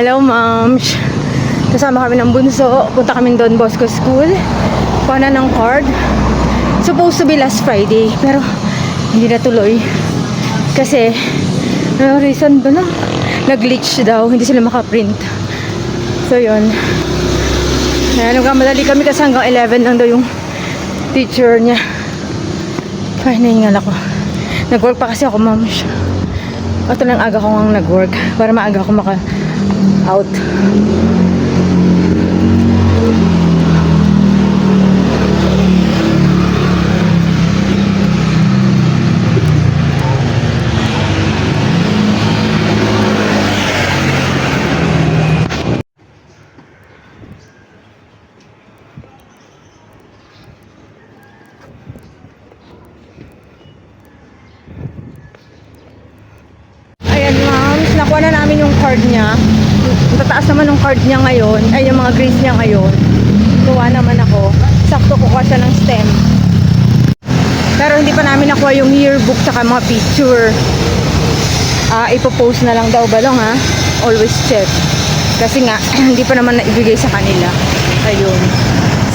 Hello, moms. Kasama kami ng bunso. Punta kami Don Bosco School. Pana ng card. Supposed to be last Friday, pero hindi natuloy. Kasi, reason ba na? Nag-glitch daw. Hindi sila makaprint. So, yun. Nagkamadali kami kasi hanggang 11 lang daw yung teacher niya. Ay, nahingal ako. Nag-work pa kasi ako, moms. Ito lang aga ko nga nag-work para maaga ako maka-out. Nakuha na namin yung card niya. Tataas naman yung card niya ngayon. Ay, yung mga grades niya ngayon. Kuha naman ako. Sakto kukuha siya ng STEM. Pero hindi pa namin nakuha yung yearbook saka mga picture. Ipopost na lang daw balong ha. Always check. Kasi nga, hindi pa naman naibigay sa kanila. Ayun.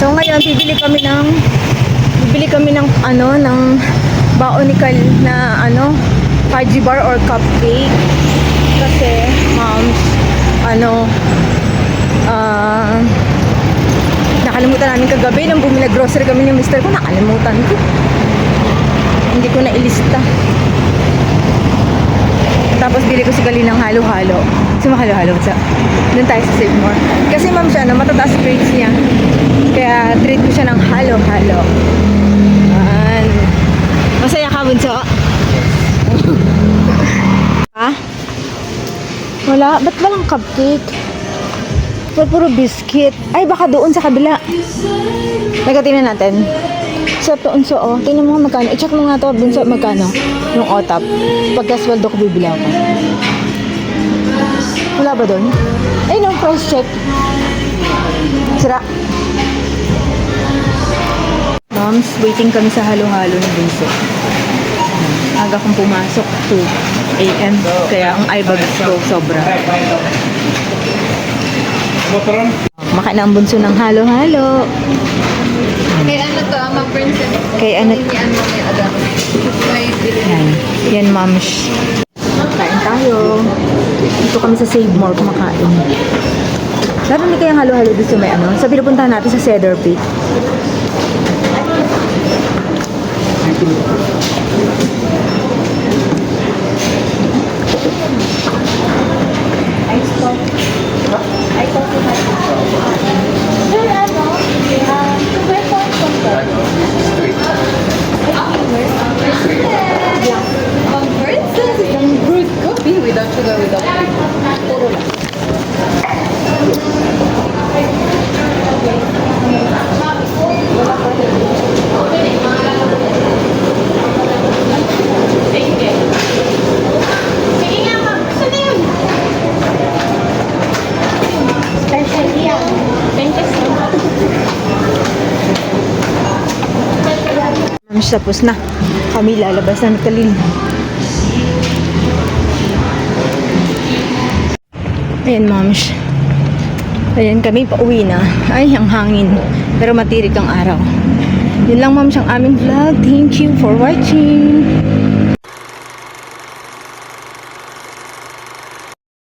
So ngayon, bibili kami ng ng baonical na fudgy bar or cupcake. Kasi, moms, nakalimutan namin kagabi nang bumili grocery kami ng mister ko, nakalimutan ko. Hindi ko na ilista. Tapos bili ko si Gali ng halo-halo. Sumahalo-halo sa. Doon tayo sa Save More. Kasi ma'am siya, matataas grades niya. Kaya treat ko siya ng halo-halo. Masaya ka, bunso? Ha? Wala. Ba't walang cupcake? Puro biscuit. Ay, baka doon sa kabila. Nagatingnan natin. So, doon tingnan mo magkano. I-check mo nga to, bunso, magkano. Yung OTAP. Pagka-sweldo ko, bibili ako. Wala ba doon? Ay, no, price check. Sira. Moms, waiting kami sa halo-halo ng bunso. Aga kong pumasok 2 AM. Kaya ang eyebag ko sobra. Makain na ang bunso ng halo-halo. Kay ano to, ama princess. Kay ano? Yan. Yan, moms. Kain tayo. Dito kami sa Save More kumakain. Meron din kayang halo-halo dito may Sa pinupuntahan natin sa Cedar Peak. Without sugar, without cream. Puro lang. Tapos na. Kami lalabas na Kalil. Ayan, moms. Ayan, kami pauwi na. Ay, ang hangin. Pero matirik ang araw. Yun lang, moms, ang aming vlog. Thank you for watching.